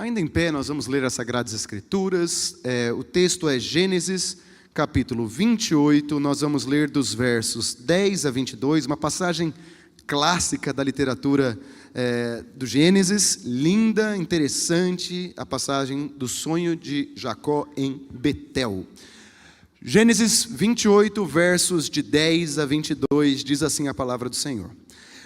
Ainda em pé, nós vamos ler as Sagradas Escrituras. O texto é Gênesis, capítulo 28. Nós vamos ler dos versos 10 a 22, uma passagem clássica da literatura do Gênesis, linda, interessante, a passagem do sonho de Jacó em Betel. Gênesis 28, versos de 10 a 22, diz assim a palavra do Senhor.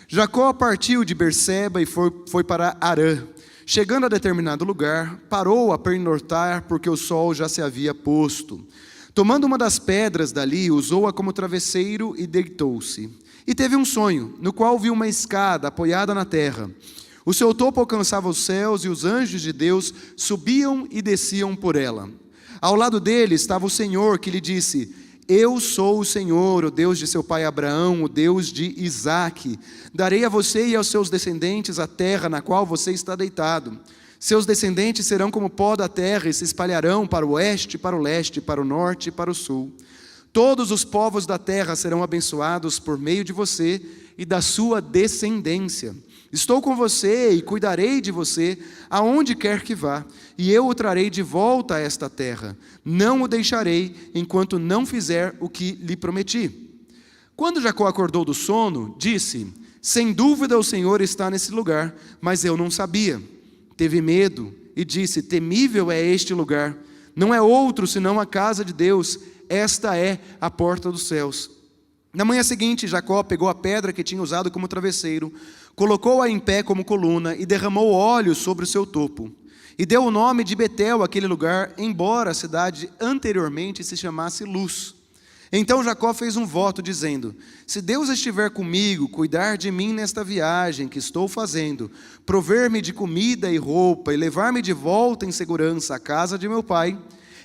Jacó partiu de Berseba e foi para Harã. Chegando a determinado lugar, parou a pernoitar porque o sol já se havia posto. Tomando uma das pedras dali, usou-a como travesseiro e deitou-se. E teve um sonho, no qual viu uma escada apoiada na terra. O seu topo alcançava os céus e os anjos de Deus subiam e desciam por ela. Ao lado dele estava o Senhor, que lhe disse: Eu sou o Senhor, o Deus de seu pai Abraão, o Deus de Isaque. Darei a você e aos seus descendentes a terra na qual você está deitado. Seus descendentes serão como pó da terra e se espalharão para o oeste, para o leste, para o norte e para o sul. Todos os povos da terra serão abençoados por meio de você e da sua descendência. Estou com você e cuidarei de você aonde quer que vá, e eu o trarei de volta a esta terra. Não o deixarei enquanto não fizer o que lhe prometi. Quando Jacó acordou do sono, disse: Sem dúvida o Senhor está nesse lugar, mas eu não sabia. Teve medo e disse: Temível é este lugar. Não é outro senão a casa de Deus. Esta é a porta dos céus. Na manhã seguinte, Jacó pegou a pedra que tinha usado como travesseiro, colocou-a em pé como coluna e derramou óleo sobre o seu topo. E deu o nome de Betel àquele lugar, embora a cidade anteriormente se chamasse Luz. Então Jacó fez um voto dizendo: Se Deus estiver comigo, cuidar de mim nesta viagem que estou fazendo, prover-me de comida e roupa e levar-me de volta em segurança à casa de meu pai,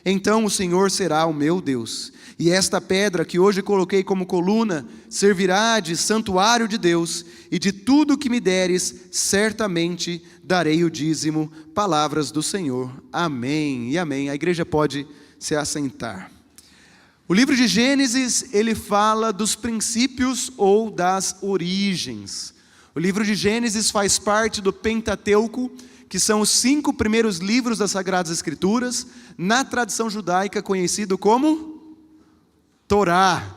então o Senhor será o meu Deus. E esta pedra que hoje coloquei como coluna servirá de santuário de Deus, e de tudo que me deres, certamente darei o dízimo. Palavras do Senhor. Amém e amém. A igreja pode se assentar. O livro de Gênesis, ele fala dos princípios ou das origens. O livro de Gênesis faz parte do Pentateuco, que são os 5 primeiros livros das Sagradas Escrituras, na tradição judaica conhecido como Torá.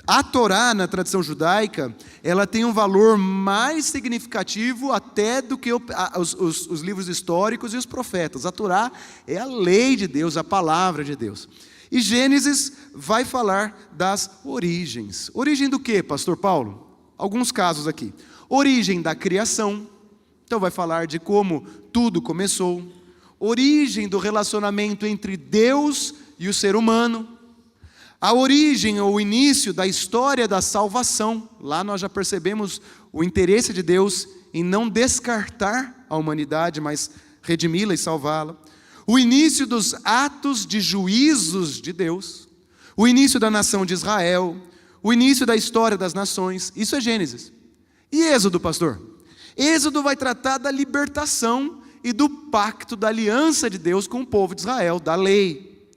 A Torá, na tradição judaica, ela tem um valor mais significativo até do que os livros históricos e os profetas. A Torá é a lei de Deus, a palavra de Deus. E Gênesis vai falar das origens. Origem do quê, pastor Paulo? Alguns casos aqui. Origem da criação. Então vai falar de como tudo começou. Origem do relacionamento entre Deus e o ser humano. A origem ou o início da história da salvação. Lá nós já percebemos o interesse de Deus em não descartar a humanidade, mas redimi-la e salvá-la. O início dos atos de juízos de Deus. O início da nação de Israel. O início da história das nações. Isso é Gênesis. E Êxodo, pastor? Êxodo vai tratar da libertação e do pacto, da aliança de Deus com o povo de Israel, da lei.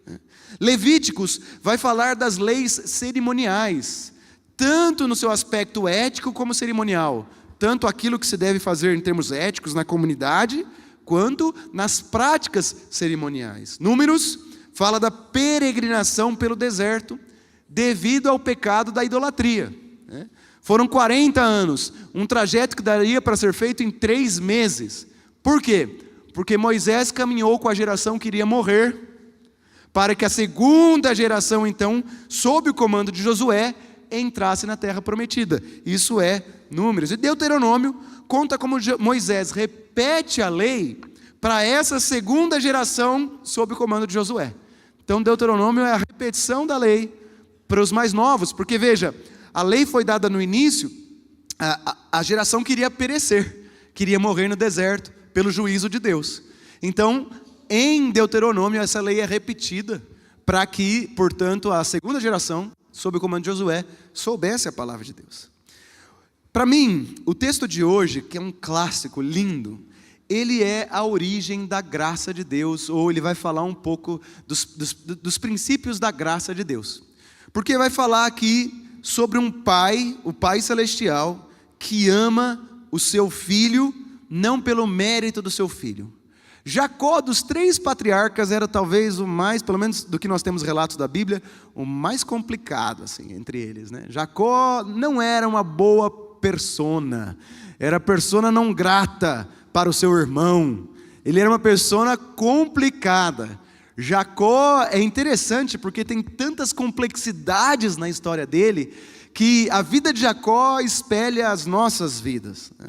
Levíticos vai falar das leis cerimoniais, tanto no seu aspecto ético como cerimonial, tanto aquilo que se deve fazer em termos éticos na comunidade, quanto nas práticas cerimoniais. Números fala da peregrinação pelo deserto, devido ao pecado da idolatria. Foram 40 anos, um trajeto que daria para ser feito em 3 meses. Por quê? Porque Moisés caminhou com a geração que iria morrer, para que a segunda geração, então, sob o comando de Josué, entrasse na terra prometida. Isso é Números. E Deuteronômio conta como Moisés repete a lei para essa segunda geração sob o comando de Josué. Então Deuteronômio é a repetição da lei para os mais novos, porque veja, a lei foi dada no início, a geração queria perecer, queria morrer no deserto pelo juízo de Deus. Então, em Deuteronômio, essa lei é repetida para que, portanto, a segunda geração, sob o comando de Josué, soubesse a palavra de Deus. Para mim, o texto de hoje, que é um clássico lindo, ele é a origem da graça de Deus, ou ele vai falar um pouco dos princípios da graça de Deus. Porque vai falar aqui sobre um pai, o Pai Celestial, que ama o seu filho, não pelo mérito do seu filho, Jacó, dos 3 patriarcas, era talvez o mais, pelo menos do que nós temos relatos da Bíblia, o mais complicado, assim, entre eles, né? Jacó não era uma boa persona, era persona não grata para o seu irmão, ele era uma persona complicada. Jacó é interessante porque tem tantas complexidades na história dele, que a vida de Jacó espelha as nossas vidas, né?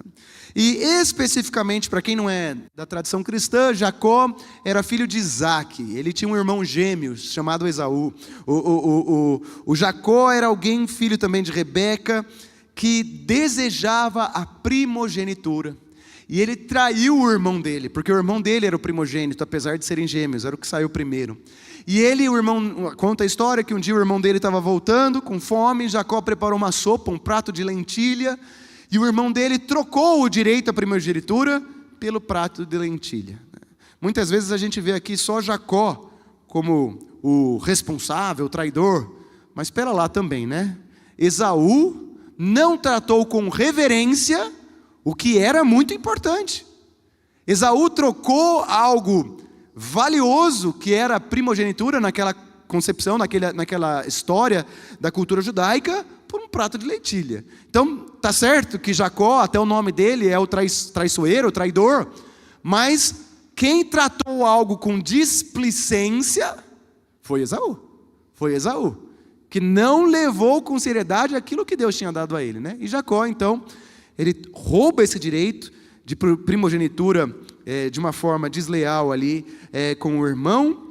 E especificamente, para quem não é da tradição cristã, Jacó era filho de Isaac. Ele tinha um irmão gêmeo chamado Esaú. O Jacó era alguém, filho também de Rebeca, que desejava a primogenitura. E ele traiu o irmão dele, porque o irmão dele era o primogênito, apesar de serem gêmeos, era o que saiu primeiro. E ele, o irmão, conta a história que um dia o irmão dele estava voltando com fome, Jacó preparou uma sopa, um prato de lentilha, e o irmão dele trocou o direito à primogenitura pelo prato de lentilha. Muitas vezes a gente vê aqui só Jacó como o responsável, o traidor, mas espera lá também, né? Esaú não tratou com reverência o que era muito importante. Esaú trocou algo valioso, que era a primogenitura naquela concepção, naquela história da cultura judaica, por um prato de lentilha. Então, tá certo que Jacó, até o nome dele é o traiçoeiro, o traidor, mas quem tratou algo com displicência foi Esaú. Foi Esaú, que não levou com seriedade aquilo que Deus tinha dado a ele, né? E Jacó, então, ele rouba esse direito de primogenitura de uma forma desleal ali com o irmão,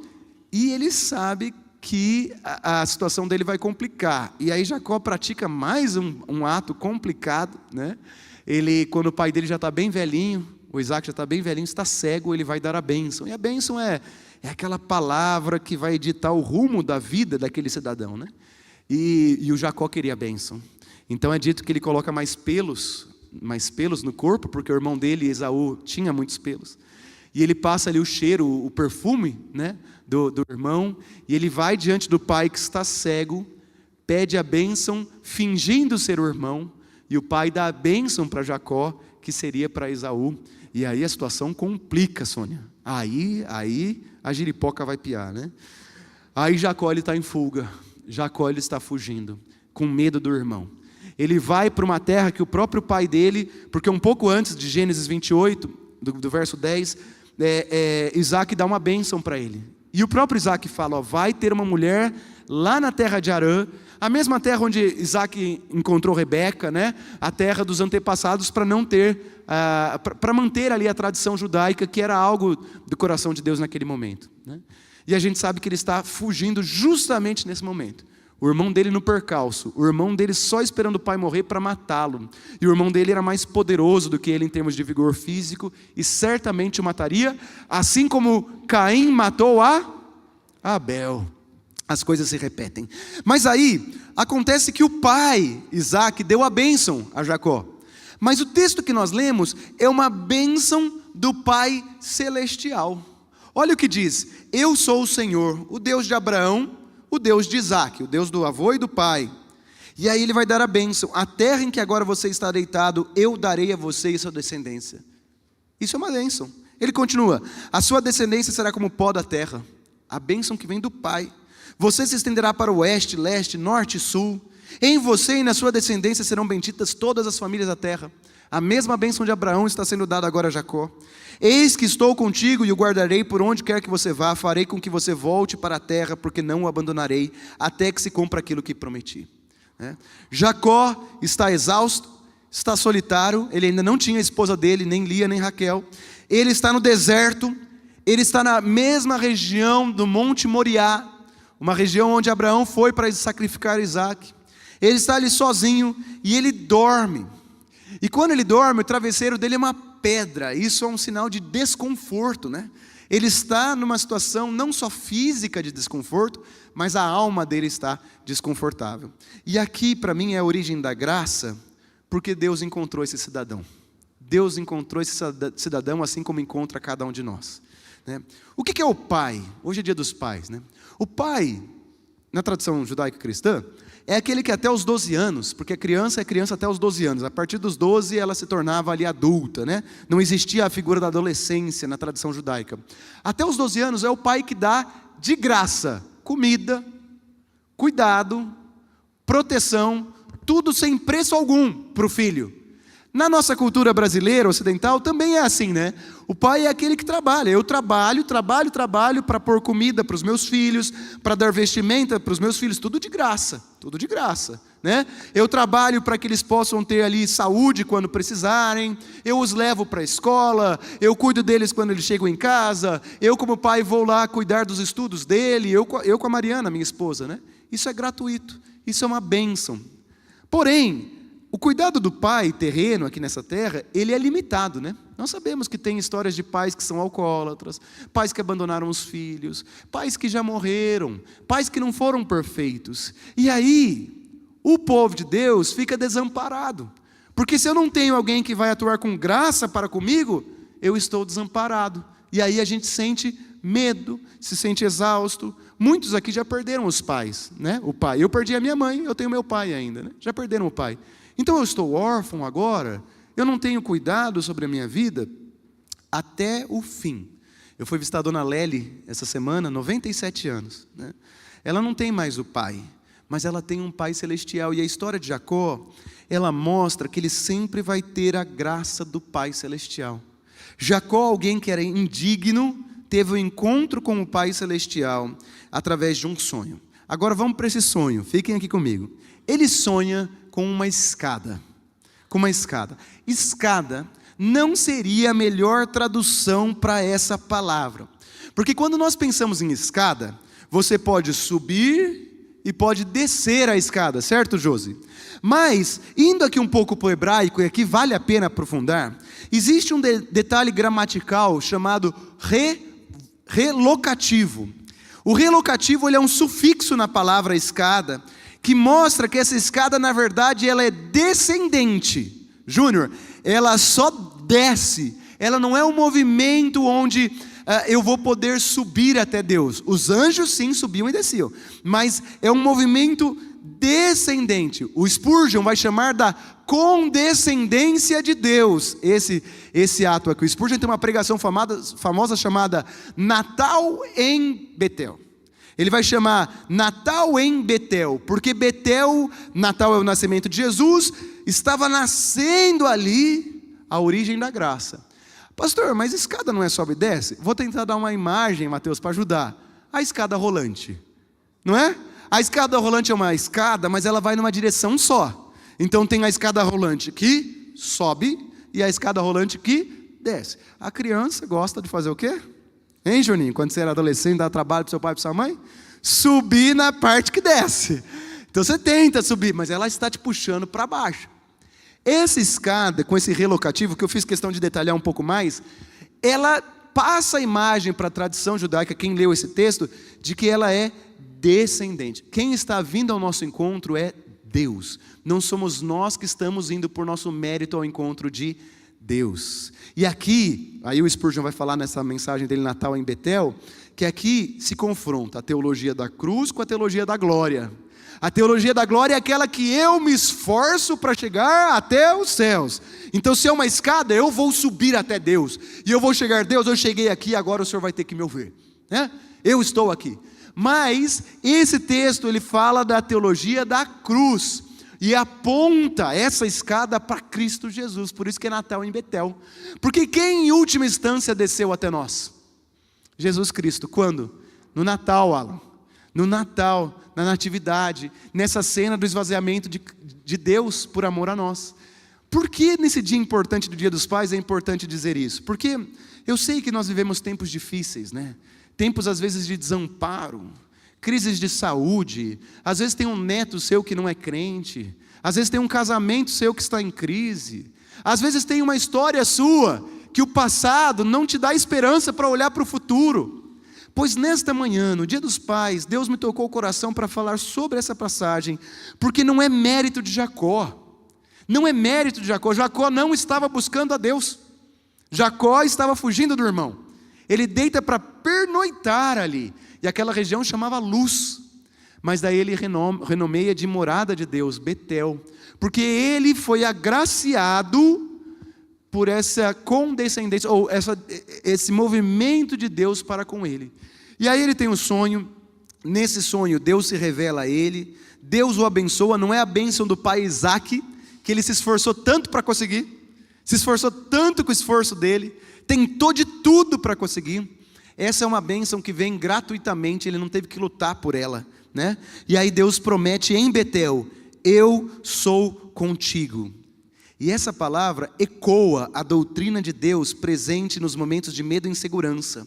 e ele sabe que a situação dele vai complicar. E aí Jacó pratica mais um ato complicado, né? Ele, quando o pai dele já está bem velhinho, o Isaac já está bem velhinho, está cego, ele vai dar a bênção. E a bênção é aquela palavra que vai ditar o rumo da vida daquele cidadão, né? E o Jacó queria a bênção. Então é dito que ele coloca mais pelos no corpo, porque o irmão dele, Esaú, tinha muitos pelos. E ele passa ali o cheiro, o perfume, né, do irmão, e ele vai diante do pai que está cego, pede a bênção, fingindo ser o irmão, e o pai dá a bênção para Jacó, que seria para Esaú. E aí a situação complica, Sônia. Aí a giripoca vai piar, né? Aí Jacó está em fuga, Jacó ele está fugindo, com medo do irmão. Ele vai para uma terra que o próprio pai dele, porque um pouco antes de Gênesis 28, do verso 10, Isaac dá uma bênção para ele. E o próprio Isaac fala, vai ter uma mulher lá na terra de Harã, a mesma terra onde Isaac encontrou Rebeca, né? A terra dos antepassados, para não ter, para manter ali a tradição judaica, que era algo do coração de Deus naquele momento, né? E a gente sabe que ele está fugindo justamente nesse momento. O irmão dele no percalço, o irmão dele só esperando o pai morrer para matá-lo. E o irmão dele era mais poderoso do que ele em termos de vigor físico, e certamente o mataria, assim como Caim matou a Abel. As coisas se repetem. Mas aí, acontece que o pai, Isaac, deu a bênção a Jacó. Mas o texto que nós lemos é uma bênção do Pai Celestial. Olha o que diz, eu sou o Senhor, o Deus de Abraão, o Deus de Isaac, o Deus do avô e do pai. E aí ele vai dar a bênção, a terra em que agora você está deitado, eu darei a você e a sua descendência. Isso é uma bênção. Ele continua, a sua descendência será como o pó da terra, a bênção que vem do Pai. Você se estenderá para o oeste, leste, norte e sul. Em você e na sua descendência serão benditas todas as famílias da terra. A mesma bênção de Abraão está sendo dada agora a Jacó. Eis que estou contigo e o guardarei por onde quer que você vá. Farei com que você volte para a terra, porque não o abandonarei, até que se cumpra aquilo que prometi. Jacó está exausto, está solitário. Ele ainda não tinha a esposa dele, nem Lia, nem Raquel. Ele está no deserto. Ele está na mesma região do Monte Moriá, uma região onde Abraão foi para sacrificar Isaac. Ele está ali sozinho e ele dorme. E quando ele dorme, o travesseiro dele é uma pedra. Isso é um sinal de desconforto, né? Ele está numa situação não só física de desconforto, mas a alma dele está desconfortável. E aqui para mim é a origem da graça, porque Deus encontrou esse cidadão. Deus encontrou esse cidadão assim como encontra cada um de nós, né? O que é o pai? Hoje é dia dos pais, né? O pai, na tradição judaica cristã, é aquele que até os 12 anos, porque a criança é criança até os 12 anos, a partir dos 12 ela se tornava ali adulta, né? Não existia a figura da adolescência na tradição judaica. Até os 12 anos é o pai que dá de graça comida, cuidado, proteção, tudo sem preço algum para o filho. Na nossa cultura brasileira, ocidental, também é assim, né? O pai é aquele que trabalha. Eu trabalho para pôr comida para os meus filhos, para dar vestimenta para os meus filhos, tudo de graça, né? Eu trabalho para que eles possam ter ali saúde quando precisarem, eu os levo para a escola, eu cuido deles quando eles chegam em casa, eu como pai vou lá cuidar dos estudos dele, eu com a Mariana, minha esposa, né? Isso é gratuito, isso é uma bênção. Porém, o cuidado do pai terreno aqui nessa terra, ele é limitado, né? Nós sabemos que tem histórias de pais que são alcoólatras, pais que abandonaram os filhos, pais que já morreram, pais que não foram perfeitos. E aí, o povo de Deus fica desamparado. Porque se eu não tenho alguém que vai atuar com graça para comigo, eu estou desamparado. E aí a gente sente medo, se sente exausto. Muitos aqui já perderam os pais, né? O pai. Eu perdi a minha mãe, eu tenho meu pai ainda, né? Já perderam o pai. Então eu estou órfão agora, eu não tenho cuidado sobre a minha vida até o fim. Eu fui visitar a dona Lely essa semana, 97 anos, né? Ela não tem mais o pai, mas ela tem um pai celestial. E a história de Jacó, ela mostra que ele sempre vai ter a graça do pai celestial. Jacó, alguém que era indigno, teve um encontro com o pai celestial através de um sonho. Agora vamos para esse sonho, fiquem aqui comigo. Ele sonha com uma escada. Escada não seria a melhor tradução para essa palavra. Porque quando nós pensamos em escada, você pode subir e pode descer a escada, certo, Josi? Mas, indo aqui um pouco para o hebraico, e aqui vale a pena aprofundar, existe um detalhe gramatical chamado relocativo. O relocativo ele é um sufixo na palavra escada, que mostra que essa escada, na verdade, ela é descendente. Júnior, ela só desce, ela não é um movimento onde eu vou poder subir até Deus. Os anjos sim subiam e desciam, mas é um movimento descendente. O Spurgeon vai chamar da condescendência de Deus, esse ato aqui. O Spurgeon tem uma pregação famosa chamada Natal em Betel. Ele vai chamar Natal em Betel, porque Betel, Natal é o nascimento de Jesus, estava nascendo ali a origem da graça. Pastor, mas escada não é sobe e desce? Vou tentar dar uma imagem, Mateus, para ajudar. A escada rolante, não é? A escada rolante é uma escada, mas ela vai numa direção só. Então tem a escada rolante que sobe e a escada rolante que desce. A criança gosta de fazer o quê? Hein, Juninho? Quando você era adolescente, dá trabalho para seu pai e para sua mãe? Subir na parte que desce. Então você tenta subir, mas ela está te puxando para baixo. Essa escada, com esse relocativo, que eu fiz questão de detalhar um pouco mais, ela passa a imagem para a tradição judaica, quem leu esse texto, de que ela é descendente. Quem está vindo ao nosso encontro é Deus. Não somos nós que estamos indo por nosso mérito ao encontro de Deus. E aqui, aí o Spurgeon vai falar nessa mensagem dele Natal em Betel, que aqui se confronta a teologia da cruz com a teologia da glória. A teologia da glória é aquela que eu me esforço para chegar até os céus. Então se é uma escada, eu vou subir até Deus. E eu vou chegar, Deus, eu cheguei aqui, agora o Senhor vai ter que me ouvir, né? Eu estou aqui. Mas esse texto ele fala da teologia da cruz. E aponta essa escada para Cristo Jesus. Por isso que é Natal em Betel. Porque quem em última instância desceu até nós? Jesus Cristo. Quando? No Natal, Alan. No Natal, na natividade, nessa cena do esvaziamento de Deus por amor a nós. Por que nesse dia importante do Dia dos Pais é importante dizer isso? Porque eu sei que nós vivemos tempos difíceis, né? Tempos às vezes de desamparo, crises de saúde, às vezes tem um neto seu que não é crente, às vezes tem um casamento seu que está em crise, às vezes tem uma história sua que o passado não te dá esperança para olhar para o futuro. Pois nesta manhã, no Dia dos Pais, Deus me tocou o coração para falar sobre essa passagem, porque não é mérito de Jacó, não é mérito de Jacó. Jacó não estava buscando a Deus, Jacó estava fugindo do irmão. Ele deita para pernoitar ali, e aquela região chamava Luz. mas daí ele renomeia de morada de Deus, Betel, porque ele foi agraciado por essa condescendência, ou esse movimento de Deus para com ele. E aí ele tem um sonho, nesse sonho Deus se revela a ele, Deus o abençoa, não é a bênção do pai Isaac, que ele se esforçou tanto para conseguir, se esforçou tanto com o esforço dele, tentou de tudo para conseguir. Essa é uma bênção que vem gratuitamente, ele não teve que lutar por ela, né? E aí Deus promete em Betel, eu sou contigo. E essa palavra ecoa a doutrina de Deus presente nos momentos de medo e insegurança. O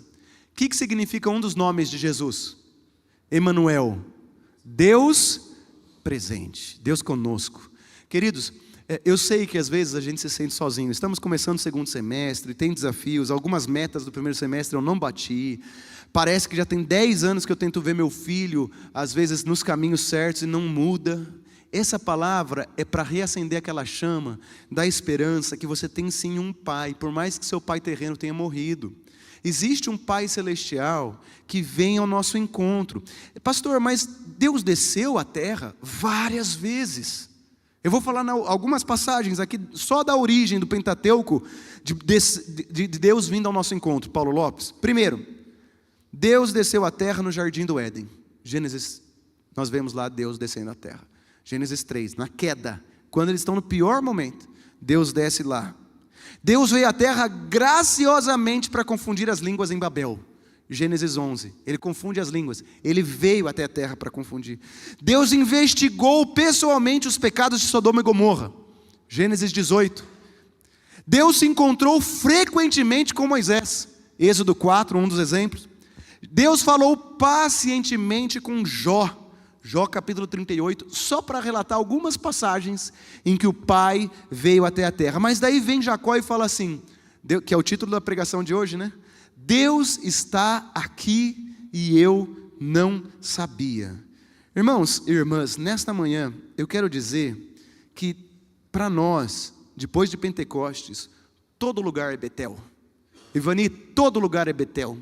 que significa um dos nomes de Jesus? Emanuel, Deus presente, Deus conosco. Queridos, eu sei que às vezes a gente se sente sozinho. Estamos começando o segundo semestre, tem desafios, algumas metas do primeiro semestre eu não bati. Parece que já tem 10 anos que eu tento ver meu filho, às vezes nos caminhos certos, e não muda. Essa palavra é para reacender aquela chama da esperança que você tem sim um pai, por mais que seu pai terreno tenha morrido. Existe um pai celestial que vem ao nosso encontro. Pastor, mas Deus desceu à terra várias vezes. Eu vou falar algumas passagens aqui, só da origem do Pentateuco, de Deus vindo ao nosso encontro. Paulo Lopes. Primeiro, Deus desceu à terra no jardim do Éden. Gênesis, nós vemos lá Deus descendo à terra. Gênesis 3, na queda, quando eles estão no pior momento, Deus desce lá. Deus veio à terra graciosamente para confundir as línguas em Babel. Gênesis 11, ele confunde as línguas, ele veio até a terra para confundir. Deus investigou pessoalmente os pecados de Sodoma e Gomorra. Gênesis 18. Deus se encontrou frequentemente com Moisés. Êxodo 4, um dos exemplos. Deus falou pacientemente com Jó. Jó capítulo 38, só para relatar algumas passagens em que o pai veio até a terra. Mas daí vem Jacó e fala assim, que é o título da pregação de hoje, né? Deus está aqui e eu não sabia. Irmãos e irmãs, nesta manhã eu quero dizer que para nós, depois de Pentecostes, todo lugar é Betel. Ivani, todo lugar é Betel.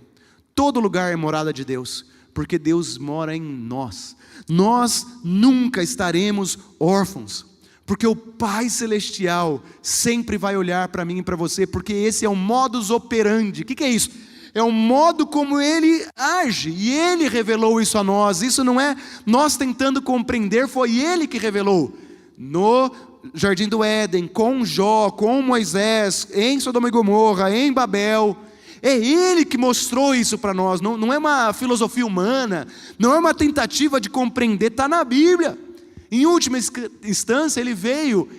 Todo lugar é morada de Deus, porque Deus mora em nós. Nós nunca estaremos órfãos, porque o Pai Celestial sempre vai olhar para mim e para você, porque esse é o modus operandi. O que é isso? É o modo como Ele age, e Ele revelou isso a nós. Isso não é nós tentando compreender, foi Ele que revelou. No Jardim do Éden, com Jó, com Moisés, em Sodoma e Gomorra, em Babel. É Ele que mostrou isso para nós, não é uma filosofia humana, não é uma tentativa de compreender, está na Bíblia. Em última instância, Ele veio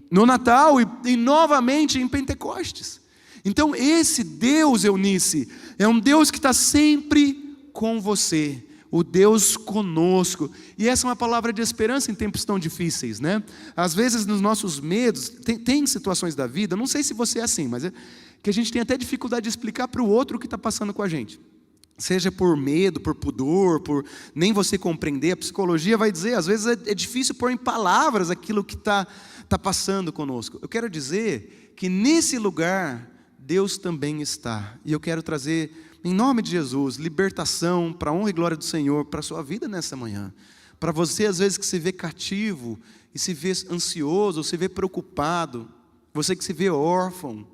no Natal e novamente em Pentecostes. Então esse Deus, Eunice, é um Deus que está sempre com você, o Deus conosco. E essa é uma palavra de esperança em tempos tão difíceis, né? Às vezes nos nossos medos, tem situações da vida, não sei se você é assim, mas que a gente tem até dificuldade de explicar para o outro o que está passando com a gente. Seja por medo, por pudor, por nem você compreender. A psicologia vai dizer, às vezes é difícil pôr em palavras aquilo que está passando conosco. Eu quero dizer que nesse lugar, Deus também está. E eu quero trazer, em nome de Jesus, libertação para a honra e glória do Senhor, para a sua vida nessa manhã. Para você, às vezes, que se vê cativo, e se vê ansioso, ou se vê preocupado, você que se vê órfão.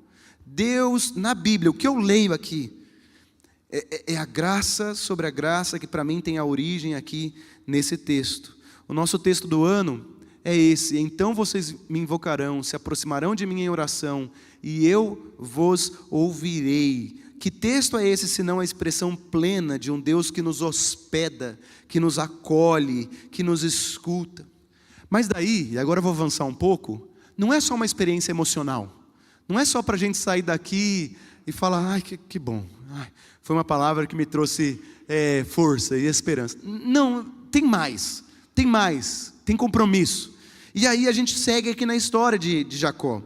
Deus, na Bíblia, o que eu leio aqui, é a graça sobre a graça que para mim tem a origem aqui nesse texto. O nosso texto do ano é esse: então vocês me invocarão, se aproximarão de mim em oração, e eu vos ouvirei. Que texto é esse, senão a expressão plena de um Deus que nos hospeda, que nos acolhe, que nos escuta? Mas daí, e agora eu vou avançar um pouco, não é só uma experiência emocional. Não é só para a gente sair daqui e falar, ai, que bom, ai, foi uma palavra que me trouxe força e esperança. Não, tem mais, tem compromisso. E aí a gente segue aqui na história de Jacó.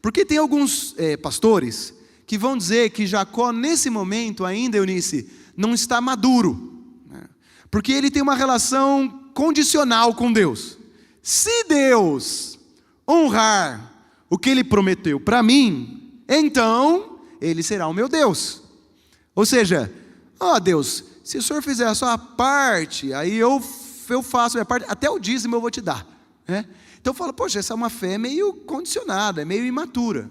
Porque tem alguns pastores que vão dizer que Jacó, nesse momento ainda, Eunice, não está maduro, né? Porque ele tem uma relação condicional com Deus. Se Deus honrar o que Ele prometeu para mim, então Ele será o meu Deus. Ou seja, Deus, se o Senhor fizer a sua parte, aí eu eu faço a minha parte, até o dízimo eu vou te dar. Né? Então eu falo, poxa, essa é uma fé meio condicionada, é meio imatura.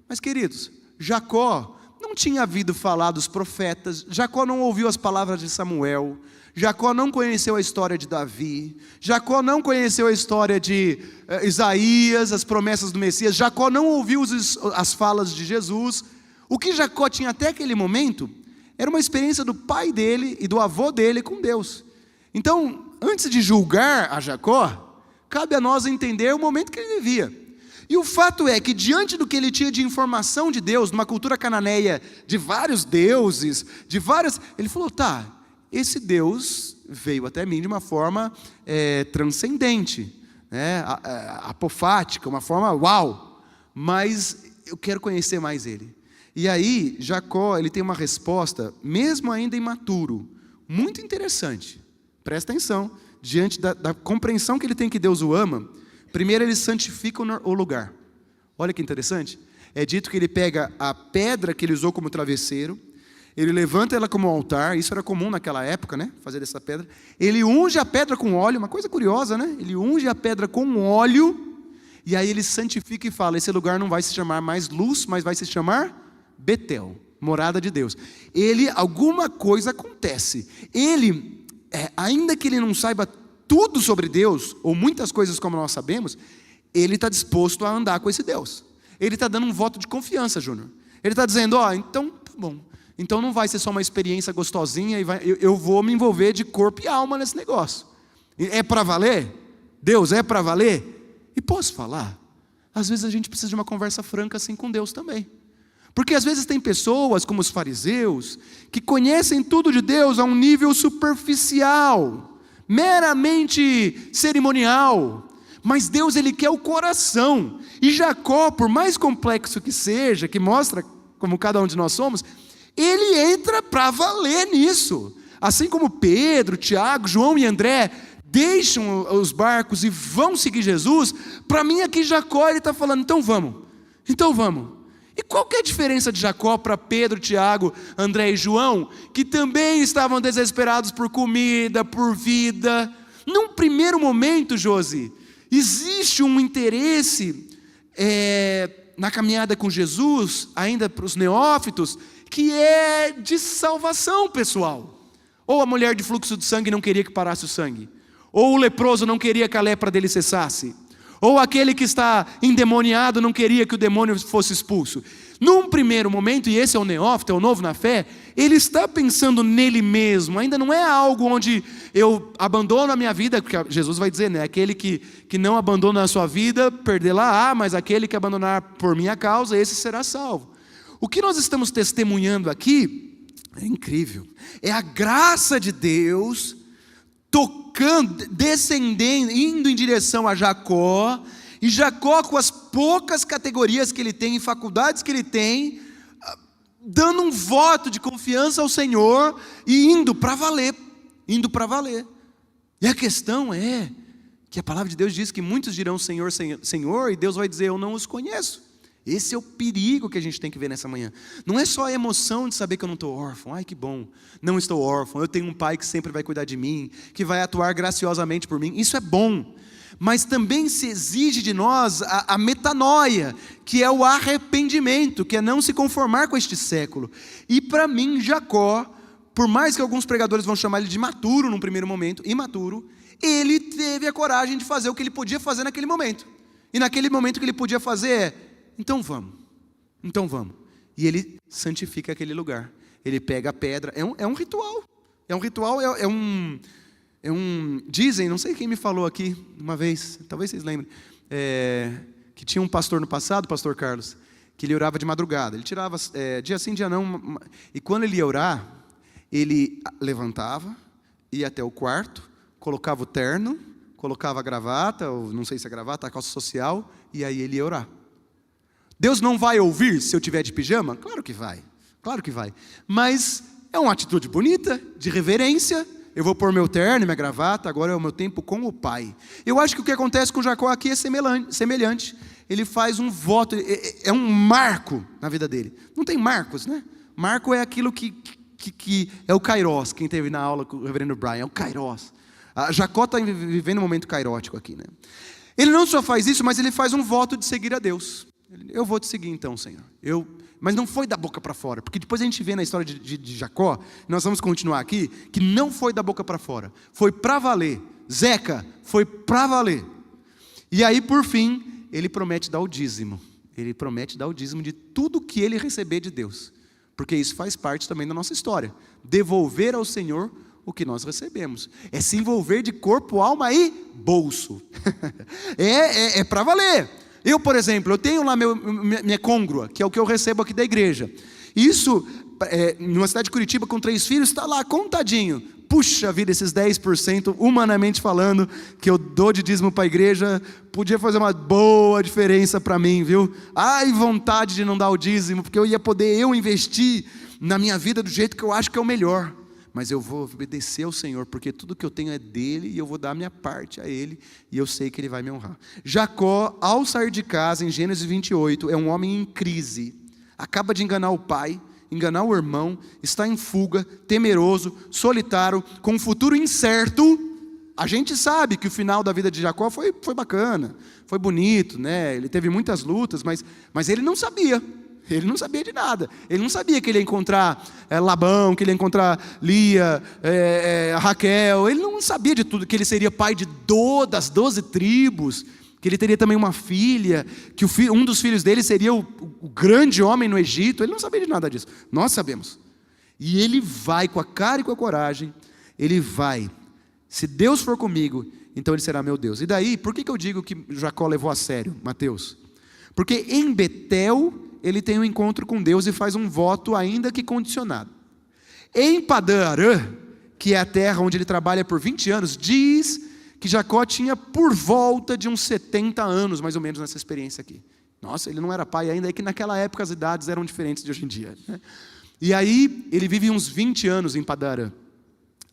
Mas queridos, Jacó não tinha ouvido falar dos profetas, Jacó não ouviu as palavras de Samuel, Jacó não conheceu a história de Davi, Jacó não conheceu a história de Isaías, as promessas do Messias, Jacó não ouviu as falas de Jesus. O que Jacó tinha até aquele momento era uma experiência do pai dele e do avô dele com Deus. Então, antes de julgar a Jacó, cabe a nós entender o momento que ele vivia. E o fato é que diante do que ele tinha de informação de Deus, numa cultura cananeia de vários deuses, ele falou, tá, esse Deus veio até mim de uma forma transcendente, né, apofática, uma forma uau, mas eu quero conhecer mais ele. E aí, Jacó, ele tem uma resposta, mesmo ainda imaturo, muito interessante. Presta atenção, diante da compreensão que ele tem que Deus o ama, primeiro ele santifica o lugar. Olha que interessante. É dito que ele pega a pedra que ele usou como travesseiro, ele levanta ela como altar, isso era comum naquela época, né? Fazer dessa pedra. Ele unge a pedra com óleo, uma coisa curiosa, né? Ele unge a pedra com óleo, e aí ele santifica e fala, esse lugar não vai se chamar mais Luz, mas vai se chamar Betel, morada de Deus. Alguma coisa acontece. Ainda que ele não saiba tudo sobre Deus, ou muitas coisas como nós sabemos, ele está disposto a andar com esse Deus. Ele está dando um voto de confiança, Júnior. Ele está dizendo, então, bom, então não vai ser só uma experiência gostosinha, eu vou me envolver de corpo e alma nesse negócio. É para valer? Deus, é para valer? E posso falar? Às vezes a gente precisa de uma conversa franca assim com Deus também. Porque às vezes tem pessoas, como os fariseus, que conhecem tudo de Deus a um nível superficial, meramente cerimonial, mas Deus, ele quer o coração. E Jacó, por mais complexo que seja, que mostra como cada um de nós somos, ele entra para valer nisso. Assim como Pedro, Tiago, João e André deixam os barcos e vão seguir Jesus, para mim aqui Jacó, ele está falando, então vamos. E qual que é a diferença de Jacó para Pedro, Tiago, André e João, que também estavam desesperados por comida, por vida? Num primeiro momento, Josi, existe um interesse na caminhada com Jesus, ainda para os neófitos, que é de salvação pessoal. Ou a mulher de fluxo de sangue não queria que parasse o sangue, ou o leproso não queria que a lepra dele cessasse, ou aquele que está endemoniado não queria que o demônio fosse expulso. Num primeiro momento, e esse é o neófito, é o novo na fé, ele está pensando nele mesmo, ainda não é algo onde eu abandono a minha vida, porque Jesus vai dizer, né, aquele que não abandona a sua vida, perdê-la-á, mas aquele que abandonar por minha causa, esse será salvo. O que nós estamos testemunhando aqui, é incrível, é a graça de Deus, tocando, descendendo, indo em direção a Jacó, e Jacó com as poucas categorias que ele tem, e faculdades que ele tem, dando um voto de confiança ao Senhor, e indo para valer, e a questão é, que a palavra de Deus diz que muitos dirão Senhor, Senhor, Senhor, e Deus vai dizer, eu não os conheço. Esse é o perigo que a gente tem que ver nessa manhã. Não é só a emoção de saber que eu não estou órfão. Ai, que bom, não estou órfão. Eu tenho um pai que sempre vai cuidar de mim, que vai atuar graciosamente por mim. Isso é bom. Mas também se exige de nós a metanoia, que é o arrependimento, que é não se conformar com este século. E para mim, Jacó, por mais que alguns pregadores vão chamar ele de imaturo num primeiro momento, imaturo, ele teve a coragem de fazer o que ele podia fazer naquele momento. E naquele momento que ele podia fazer é, então vamos. E ele santifica aquele lugar. Ele pega a pedra, é um ritual. Dizem, não sei quem me falou aqui uma vez, talvez vocês lembrem, que tinha um pastor no passado, pastor Carlos, que ele orava de madrugada. Ele tirava dia sim, dia não, e quando ele ia orar, ele levantava, ia até o quarto, colocava o terno, colocava a gravata, ou não sei se é gravata, a calça social, e aí ele ia orar. Deus não vai ouvir se eu estiver de pijama? Claro que vai, mas é uma atitude bonita, de reverência. Eu vou pôr meu terno, minha gravata, agora é o meu tempo com o Pai. Eu acho que o que acontece com Jacó aqui é semelhante. Ele faz um voto, é um marco na vida dele. Não tem marcos, né? Marco é aquilo que é o Kairos. Quem teve na aula com o reverendo Brian, é o Kairos. Jacó está vivendo um momento cairótico aqui, né? Ele não só faz isso, mas ele faz um voto de seguir a Deus. Eu vou te seguir então, Senhor. Mas não foi da boca para fora, porque depois a gente vê na história de Jacó, nós vamos continuar aqui, que não foi da boca para fora, foi para valer. Zeca, foi para valer. E aí, por fim, ele promete dar o dízimo. Ele promete dar o dízimo de tudo que ele receber de Deus, porque isso faz parte também da nossa história. Devolver ao Senhor o que nós recebemos. É se envolver de corpo, alma e bolso. É para valer. Eu, por exemplo, eu tenho lá minha côngrua, que é o que eu recebo aqui da igreja. Isso, numa cidade de Curitiba, com 3 filhos, está lá contadinho. Puxa vida, esses 10%, humanamente falando, que eu dou de dízimo para a igreja, podia fazer uma boa diferença para mim, viu? Ai, vontade de não dar o dízimo, porque eu ia poder investir na minha vida do jeito que eu acho que é o melhor. Mas eu vou obedecer ao Senhor, porque tudo que eu tenho é dele, e eu vou dar a minha parte a ele, e eu sei que ele vai me honrar. Jacó, ao sair de casa, em Gênesis 28, é um homem em crise, acaba de enganar o pai, enganar o irmão, está em fuga, temeroso, solitário, com um futuro incerto. A gente sabe que o final da vida de Jacó foi bacana, foi bonito, né? Ele teve muitas lutas, mas ele não sabia. Ele não sabia de nada. Ele não sabia que ele ia encontrar Labão, que ele ia encontrar Lia, Raquel. Ele não sabia de tudo, que ele seria pai das 12 tribos, que ele teria também uma filha, que um dos filhos dele seria o grande homem no Egito. Ele não sabia de nada disso. Nós sabemos. E ele vai com a cara e com a coragem. Ele vai. Se Deus for comigo, então ele será meu Deus. E daí, por que eu digo que Jacó levou a sério, Mateus? Porque em Betel ele tem um encontro com Deus e faz um voto, ainda que condicionado. Em Padã Arã, que é a terra onde ele trabalha por 20 anos, diz que Jacó tinha por volta de uns 70 anos, mais ou menos, nessa experiência aqui. Nossa, ele não era pai ainda, é que naquela época as idades eram diferentes de hoje em dia, né? E aí, ele vive uns 20 anos em Padã Arã,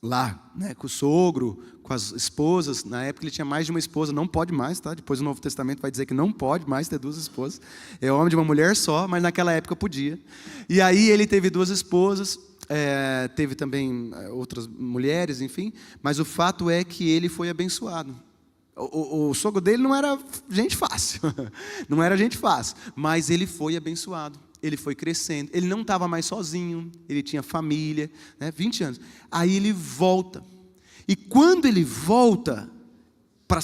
lá, né, com o sogro, com as esposas. Na época ele tinha mais de uma esposa, não pode mais, tá? Depois o Novo Testamento vai dizer que não pode mais ter 2 esposas, é homem de uma mulher só, mas naquela época podia. E aí ele teve 2 esposas, teve também outras mulheres, enfim, mas o fato é que ele foi abençoado. O sogro dele não era gente fácil, não era gente fácil, mas ele foi abençoado. Ele foi crescendo, ele não estava mais sozinho, ele tinha família, né, 20 anos. Aí ele volta, e quando ele volta para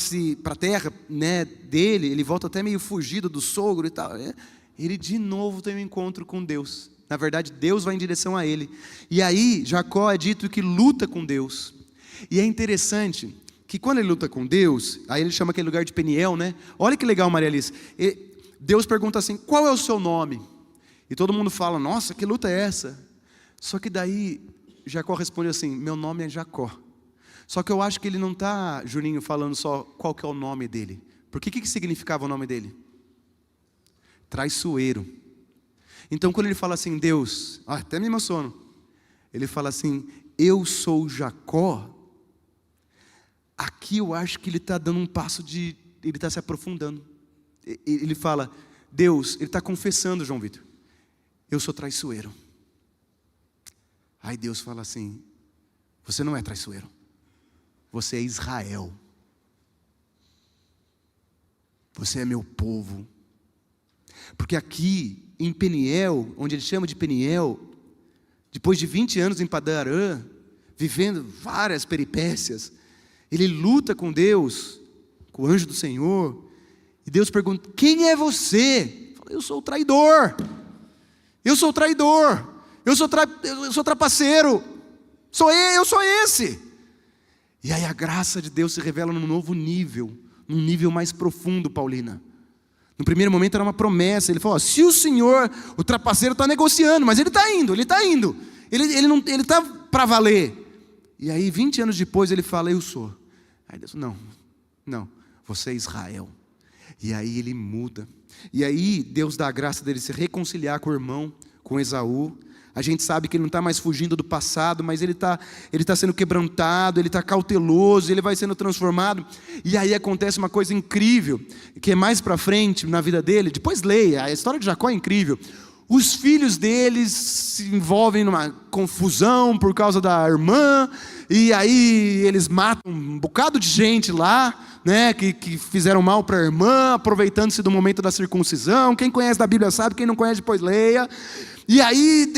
a terra, né, dele, ele volta até meio fugido do sogro e tal, né, ele de novo tem um encontro com Deus. Na verdade, Deus vai em direção a ele. E aí, Jacó é dito que luta com Deus. E é interessante que quando ele luta com Deus, aí ele chama aquele lugar de Peniel, né? Olha que legal, Maria Alice. Deus pergunta assim: qual é o seu nome? E todo mundo fala: nossa, que luta é essa? Só que daí Jacó responde assim: meu nome é Jacó. Só que eu acho que ele não está, Juninho, falando só qual que é o nome dele. Porque o que significava o nome dele? Traiçoeiro. Então quando ele fala assim, Deus, até me emociono, ele fala assim: eu sou Jacó. Aqui eu acho que ele está dando um passo ele está se aprofundando. Ele fala: Deus, ele está confessando, João Vitor, eu sou traiçoeiro. Aí Deus fala assim: você não é traiçoeiro, você é Israel, você é meu povo. Porque aqui em Peniel, onde ele chama de Peniel, depois de 20 anos em Padã Arã, vivendo várias peripécias, ele luta com Deus, com o anjo do Senhor, e Deus pergunta: quem é você? Ele fala: eu sou o traidor, eu sou o traidor, eu sou trapaceiro, eu sou esse. E aí a graça de Deus se revela num novo nível, num nível mais profundo, Paulina. No primeiro momento era uma promessa, ele falou: se o Senhor, o trapaceiro está negociando, mas ele está indo, ele está para valer. E aí 20 anos depois ele fala: eu sou. Aí Deus: não, você é Israel. E aí ele muda. E aí Deus dá a graça dele se reconciliar com o irmão, com Esaú. A gente sabe que ele não está mais fugindo do passado, mas ele está sendo quebrantado, ele está cauteloso, ele vai sendo transformado. E aí acontece uma coisa incrível, que é mais para frente na vida dele. Depois leia, a história de Jacó é incrível. Os filhos deles se envolvem numa confusão por causa da irmã, e aí eles matam um bocado de gente lá, né, que fizeram mal para a irmã, aproveitando-se do momento da circuncisão. Quem conhece da Bíblia sabe, quem não conhece depois leia. E aí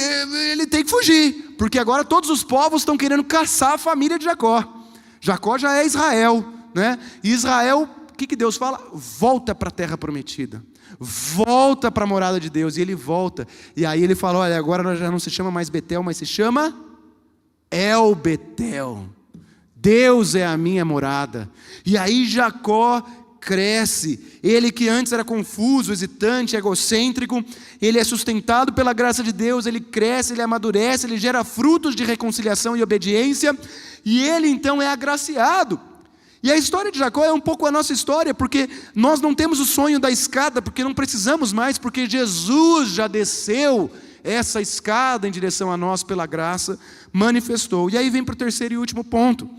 ele tem que fugir, porque agora todos os povos estão querendo caçar a família de Jacó. Jacó já é Israel, né? E Israel, o que Deus fala? Volta para a terra prometida, volta para a morada de Deus. E ele volta, e aí ele fala: olha, agora já não se chama mais Betel, mas se chama El Betel. Deus é a minha morada. E aí Jacó cresce. Ele que antes era confuso, hesitante, egocêntrico, ele é sustentado pela graça de Deus, ele cresce, ele amadurece, ele gera frutos de reconciliação e obediência, e ele então é agraciado. E a história de Jacó é um pouco a nossa história, porque nós não temos o sonho da escada, porque não precisamos mais, porque Jesus já desceu essa escada em direção a nós pela graça, manifestou. E aí vem para o terceiro e último ponto.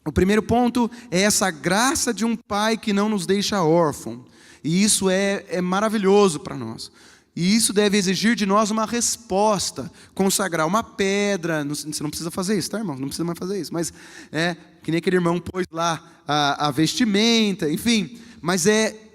O primeiro ponto é essa graça de um pai que não nos deixa órfão. E isso é maravilhoso para nós. E isso deve exigir de nós uma resposta. Consagrar uma pedra. Você não precisa fazer isso, tá, irmão? Não precisa mais fazer isso. Mas que nem aquele irmão pôs lá a vestimenta, enfim. Mas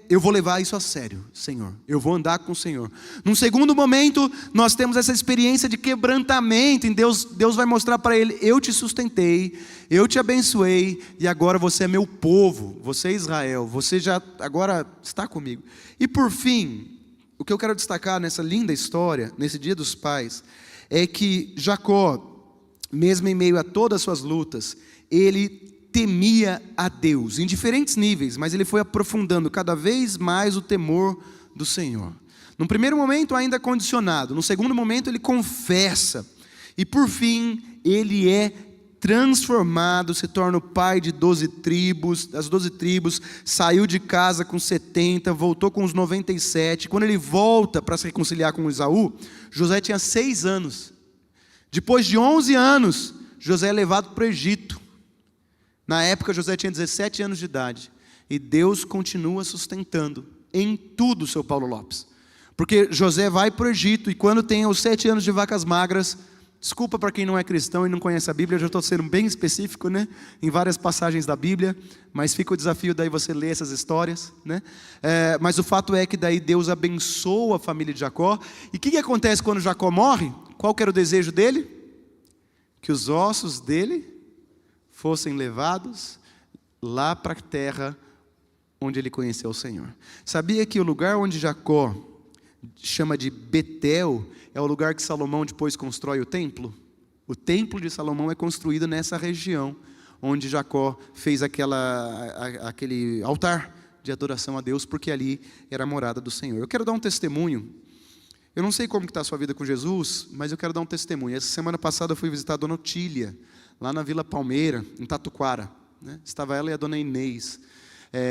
eu vou levar isso a sério, Senhor. Eu vou andar com o Senhor. Num segundo momento, nós temos essa experiência de quebrantamento. Em Deus vai mostrar para ele: eu te sustentei, eu te abençoei, e agora você é meu povo, você é Israel, você já agora está comigo. E por fim, o que eu quero destacar nessa linda história, nesse Dia dos Pais, é que Jacó, mesmo em meio a todas as suas lutas, ele temia a Deus, em diferentes níveis, mas ele foi aprofundando cada vez mais o temor do Senhor. No primeiro momento ainda condicionado, no segundo momento ele confessa, e por fim ele é transformado, se torna o pai de 12 tribos, das 12 tribos, saiu de casa com 70, voltou com os 97, quando ele volta para se reconciliar com Esaú, José tinha 6 anos, depois de 11 anos, José é levado para o Egito. Na época José tinha 17 anos de idade, e Deus continua sustentando em tudo, seu Paulo Lopes, porque José vai para o Egito, e quando tem os 7 anos de vacas magras, desculpa para quem não é cristão e não conhece a Bíblia, eu já estou sendo bem específico, né? Em várias passagens da Bíblia, mas fica o desafio daí você ler essas histórias, né? Mas o fato é que daí Deus abençoa a família de Jacó, e o que acontece quando Jacó morre? Qual que era o desejo dele? Que os ossos dele fossem levados lá para a terra onde ele conheceu o Senhor. Sabia que o lugar onde Jacó chama de Betel é o lugar que Salomão depois constrói o templo? O templo de Salomão é construído nessa região onde Jacó fez aquele altar de adoração a Deus, porque ali era a morada do Senhor. Eu quero dar um testemunho. Eu não sei como está a sua vida com Jesus, mas eu quero dar um testemunho. Essa semana passada eu fui visitar a Dona Otília, lá na Vila Palmeira, em Tatuquara, né? Estava ela e a Dona Inês,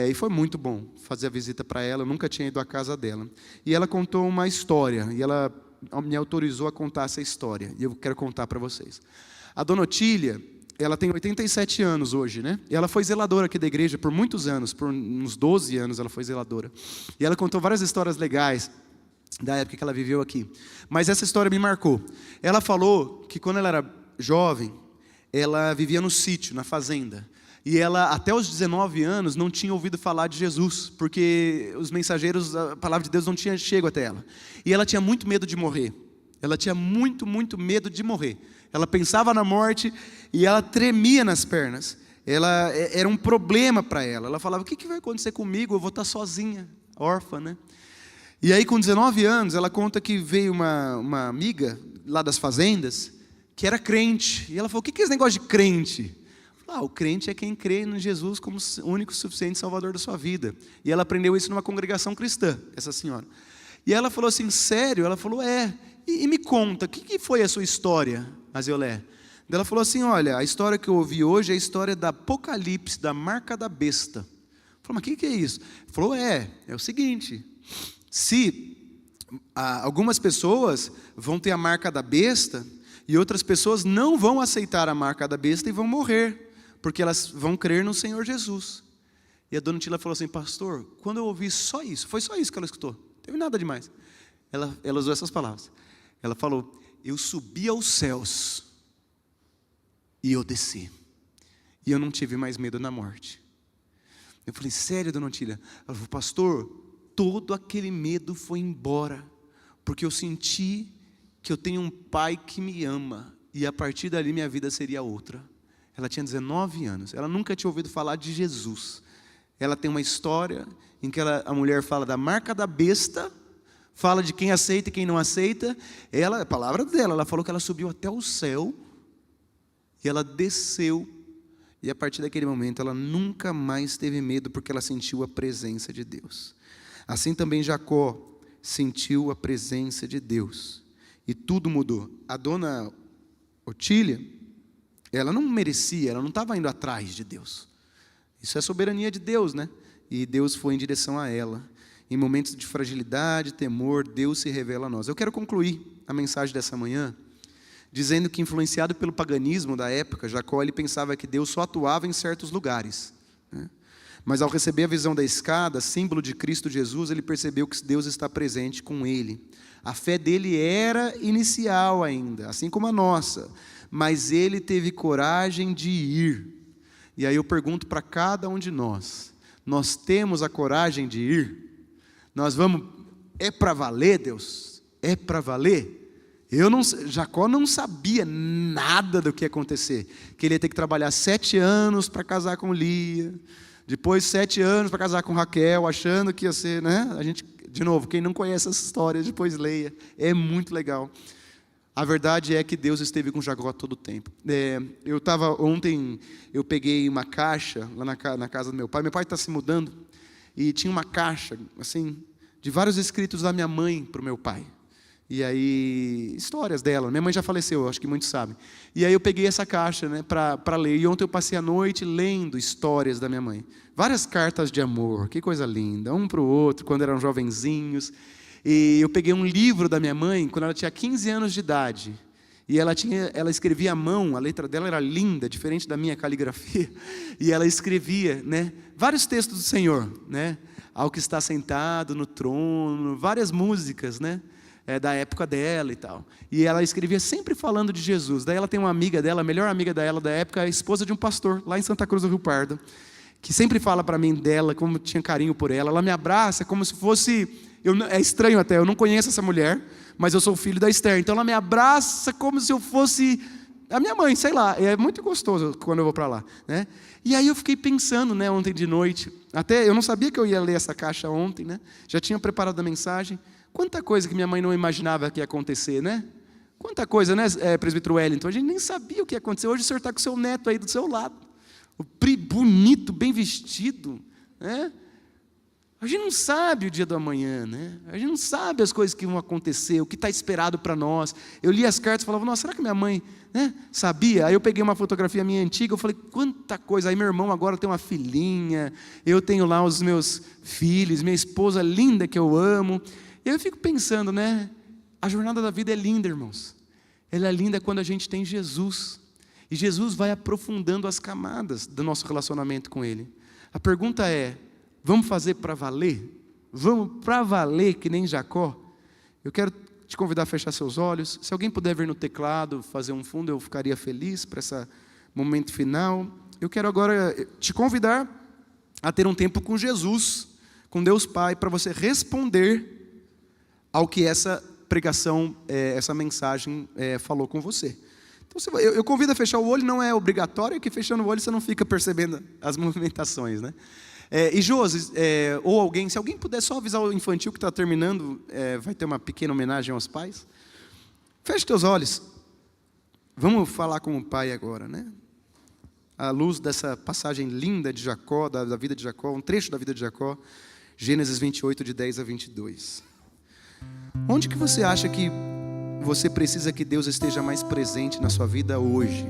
e foi muito bom fazer a visita para ela. Eu nunca tinha ido à casa dela, e ela contou uma história, e ela me autorizou a contar essa história, e eu quero contar para vocês. A Dona Otília, ela tem 87 anos hoje, né? E ela foi zeladora aqui da igreja por muitos anos, por uns 12 anos ela foi zeladora, e ela contou várias histórias legais da época que ela viveu aqui, mas essa história me marcou. Ela falou que quando ela era jovem, ela vivia no sítio, na fazenda, e ela até os 19 anos não tinha ouvido falar de Jesus, porque os mensageiros, a palavra de Deus não tinha chego até ela, e ela tinha muito medo de morrer, ela tinha muito medo de morrer, ela pensava na morte, e ela tremia nas pernas, era um problema para ela, ela falava: o que vai acontecer comigo? Eu vou estar sozinha, órfã, né? E aí com 19 anos, ela conta que veio uma amiga lá das fazendas, que era crente, e ela falou: o que é esse negócio de crente? O crente é quem crê em Jesus como único e suficiente Salvador da sua vida. E ela aprendeu isso numa congregação cristã, essa senhora. E ela falou assim: sério? Ela falou: e me conta, o que foi a sua história, Aziolé? Ela falou assim: olha, a história que eu ouvi hoje é a história da Apocalipse, da marca da besta. Eu falei: mas o que é isso? Ele falou: é o seguinte, se algumas pessoas vão ter a marca da besta, e outras pessoas não vão aceitar a marca da besta e vão morrer, porque elas vão crer no Senhor Jesus. E a Dona Otília falou assim: pastor, quando eu ouvi só isso, foi só isso que ela escutou. teve nada demais. Ela usou essas palavras. Ela falou: eu subi aos céus e eu desci. E eu não tive mais medo da morte. Eu falei: sério, dona Otília? Ela falou: pastor, todo aquele medo foi embora, porque eu senti que eu tenho um pai que me ama, e a partir dali minha vida seria outra. Ela tinha 19 anos, ela nunca tinha ouvido falar de Jesus. Ela tem uma história em que a mulher fala da marca da besta, fala de quem aceita e quem não aceita. A palavra dela, ela falou que ela subiu até o céu, e ela desceu, e a partir daquele momento ela nunca mais teve medo, porque ela sentiu a presença de Deus. Assim também Jacó sentiu a presença de Deus, e tudo mudou. A dona Otília, ela não merecia, ela não estava indo atrás de Deus. Isso é soberania de Deus, né? E Deus foi em direção a ela. Em momentos de fragilidade, temor, Deus se revela a nós. Eu quero concluir a mensagem dessa manhã dizendo que, influenciado pelo paganismo da época, Jacó ele pensava que Deus só atuava em certos lugares, né? Mas ao receber a visão da escada, símbolo de Cristo Jesus, ele percebeu que Deus está presente com ele. A fé dele era inicial ainda, assim como a nossa, mas ele teve coragem de ir. E aí eu pergunto para cada um de nós temos a coragem de ir? Nós vamos, é para valer, Deus? É para valer? Jacó não sabia nada do que ia acontecer, que ele ia ter que trabalhar 7 anos para casar com Lia, depois 7 anos para casar com Raquel, achando que ia ser, né? A gente, de novo, quem não conhece essa história, depois leia, é muito legal. A verdade é que Deus esteve com Jacó todo o tempo. Ontem eu peguei uma caixa lá na casa do meu pai está se mudando, e tinha uma caixa, assim, de vários escritos da minha mãe para o meu pai. E aí, histórias dela. Minha mãe já faleceu, acho que muitos sabem. E aí eu peguei essa caixa, né, para ler. E ontem eu passei a noite lendo histórias da minha mãe. Várias cartas de amor, que coisa linda, um para o outro, quando eram jovenzinhos. E eu peguei um livro da minha mãe, quando ela tinha 15 anos de idade. E ela escrevia à mão, a letra dela era linda, diferente da minha caligrafia. E ela escrevia, né, vários textos do Senhor, né, ao que está sentado no trono, várias músicas, né, da época dela e tal. E ela escrevia sempre falando de Jesus. Daí ela tem uma amiga dela, a melhor amiga dela da época, a esposa de um pastor, lá em Santa Cruz do Rio Pardo, que sempre fala para mim dela, como tinha carinho por ela. Ela me abraça como se fosse... é estranho até, eu não conheço essa mulher, mas eu sou filho da Esther. Então ela me abraça como se eu fosse a minha mãe, sei lá. É muito gostoso quando eu vou para lá, né? E aí eu fiquei pensando, né, ontem de noite. Até eu não sabia que eu ia ler essa caixa ontem, né? Já tinha preparado a mensagem. Quanta coisa que minha mãe não imaginava que ia acontecer, né? Quanta coisa, né, presbítero Wellington? A gente nem sabia o que ia acontecer. Hoje o senhor está com o seu neto aí do seu lado. O bonito, bem vestido, né? A gente não sabe o dia do amanhã, né? A gente não sabe as coisas que vão acontecer, o que está esperado para nós. Eu li as cartas e falava: nossa, será que minha mãe, né, sabia? Aí eu peguei uma fotografia minha antiga, eu falei: quanta coisa. Aí meu irmão agora tem uma filhinha, eu tenho lá os meus filhos, minha esposa linda que eu amo. E eu fico pensando, né? A jornada da vida é linda, irmãos. Ela é linda quando a gente tem Jesus. E Jesus vai aprofundando as camadas do nosso relacionamento com Ele. A pergunta é: vamos fazer para valer? Vamos para valer que nem Jacó? Eu quero te convidar a fechar seus olhos. Se alguém puder vir no teclado, fazer um fundo, eu ficaria feliz para esse momento final. Eu quero agora te convidar a ter um tempo com Jesus, com Deus Pai, para você responder ao que essa pregação, essa mensagem falou com você. Então, eu convido a fechar o olho, não é obrigatório, que fechando o olho você não fica percebendo as movimentações, né? E Josi, ou alguém, se alguém puder só avisar o infantil que está terminando, vai ter uma pequena homenagem aos pais. Feche teus olhos. Vamos falar com o pai agora, né? À luz dessa passagem linda de Jacó, da vida de Jacó, um trecho da vida de Jacó, Gênesis 28, de 10 a 22. Onde que você acha que você precisa que Deus esteja mais presente na sua vida hoje?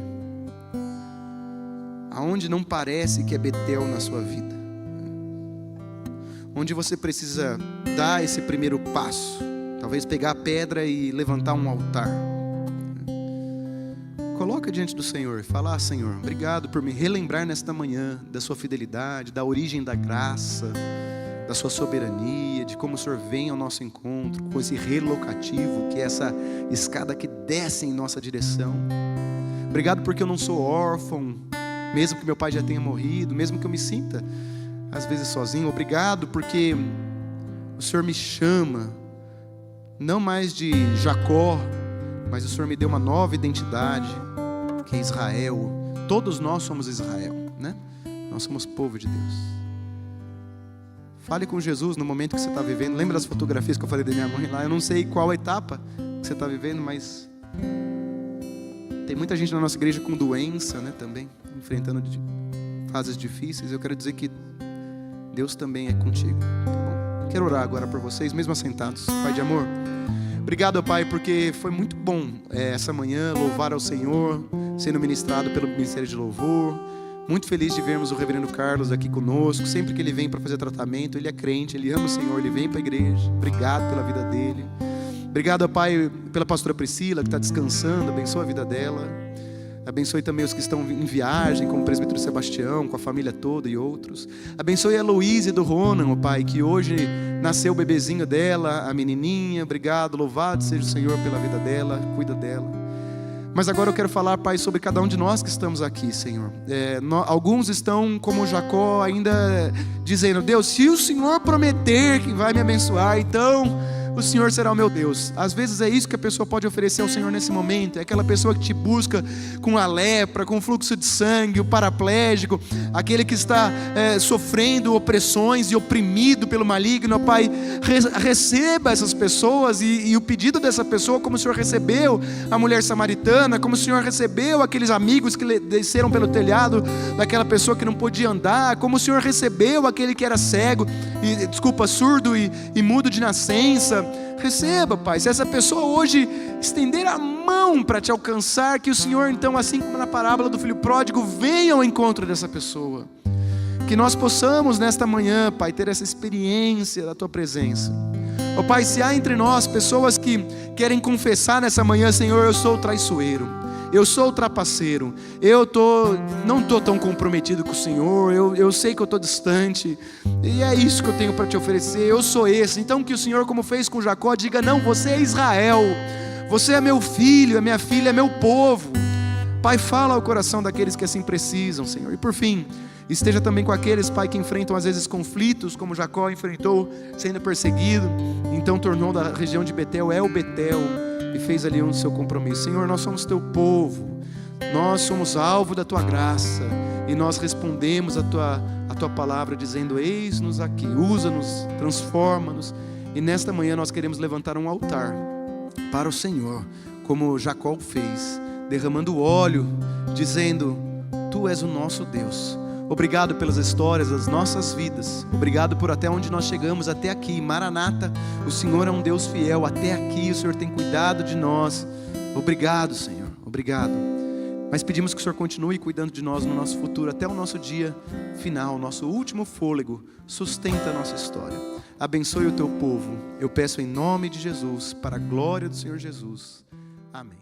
Aonde não parece que é Betel na sua vida? Onde você precisa dar esse primeiro passo? Talvez pegar a pedra e levantar um altar. Coloca diante do Senhor e fala: Senhor, obrigado por me relembrar nesta manhã da sua fidelidade, da origem da graça, da sua soberania, de como o Senhor vem ao nosso encontro, com esse relocativo, que é essa escada que desce em nossa direção. Obrigado porque eu não sou órfão, mesmo que meu pai já tenha morrido, mesmo que eu me sinta às vezes sozinho. Obrigado porque o Senhor me chama, não mais de Jacó, mas o Senhor me deu uma nova identidade, que é Israel. Todos nós somos Israel, né? Nós somos povo de Deus. Fale com Jesus no momento que você está vivendo. Lembra das fotografias que eu falei da minha mãe lá? Eu não sei qual etapa que você está vivendo, mas tem muita gente na nossa igreja com doença, né? Também enfrentando fases difíceis. Eu quero dizer que Deus também é contigo, tá bom? Quero orar agora por vocês, mesmo assentados. Pai de amor, obrigado, Pai, porque foi muito bom essa manhã louvar ao Senhor, sendo ministrado pelo Ministério de Louvor. Muito feliz de vermos o reverendo Carlos aqui conosco. Sempre que ele vem para fazer tratamento, ele é crente, ele ama o Senhor, ele vem para a igreja. Obrigado pela vida dele. Obrigado, Pai, pela pastora Priscila, que está descansando. Abençoa a vida dela. Abençoe também os que estão em viagem, como o presbítero Sebastião, com a família toda e outros. Abençoe a Heloísa do Ronan, ó Pai, que hoje nasceu o bebezinho dela, a menininha. Obrigado, louvado seja o Senhor pela vida dela, cuida dela. Mas agora eu quero falar, Pai, sobre cada um de nós que estamos aqui, Senhor. Alguns estão como Jacó, ainda dizendo: Deus, se o Senhor prometer que vai me abençoar, então o Senhor será o meu Deus. Às vezes é isso que a pessoa pode oferecer ao Senhor nesse momento. É aquela pessoa que te busca com a lepra, com o fluxo de sangue, o paraplégico, aquele que está sofrendo opressões e oprimido pelo maligno. Pai, receba essas pessoas e o pedido dessa pessoa, como o Senhor recebeu a mulher samaritana, como o Senhor recebeu aqueles amigos que desceram pelo telhado daquela pessoa que não podia andar, como o Senhor recebeu aquele que era cego, surdo e mudo de nascença. Receba, Pai. Se essa pessoa hoje estender a mão para te alcançar, que o Senhor então, assim como na parábola do filho pródigo, venha ao encontro dessa pessoa. Que nós possamos nesta manhã, Pai, ter essa experiência da Tua presença. Ó Pai, se há entre nós pessoas que querem confessar nessa manhã: Senhor, eu sou traiçoeiro, eu sou trapaceiro, não estou tão comprometido com o Senhor, eu sei que eu estou distante, e é isso que eu tenho para te oferecer, eu sou esse. Então que o Senhor, como fez com Jacó, diga: não, você é Israel, você é meu filho, é minha filha, é meu povo. Pai, fala ao coração daqueles que assim precisam, Senhor. E por fim, esteja também com aqueles, Pai, que enfrentam às vezes conflitos, como Jacó enfrentou, sendo perseguido, então tornou da região de Betel, Betel, e fez ali seu compromisso. Senhor, nós somos Teu povo, nós somos alvo da Tua graça, e nós respondemos a Tua palavra dizendo: eis-nos aqui, usa-nos, transforma-nos. E nesta manhã nós queremos levantar um altar para o Senhor, como Jacó fez, derramando óleo, dizendo: Tu és o nosso Deus. Obrigado pelas histórias das nossas vidas. Obrigado por até onde nós chegamos, até aqui. Maranata, o Senhor é um Deus fiel. Até aqui o Senhor tem cuidado de nós. Obrigado, Senhor. Obrigado. Mas pedimos que o Senhor continue cuidando de nós no nosso futuro, até o nosso dia final, nosso último fôlego. Sustenta a nossa história. Abençoe o Teu povo. Eu peço em nome de Jesus, para a glória do Senhor Jesus. Amém.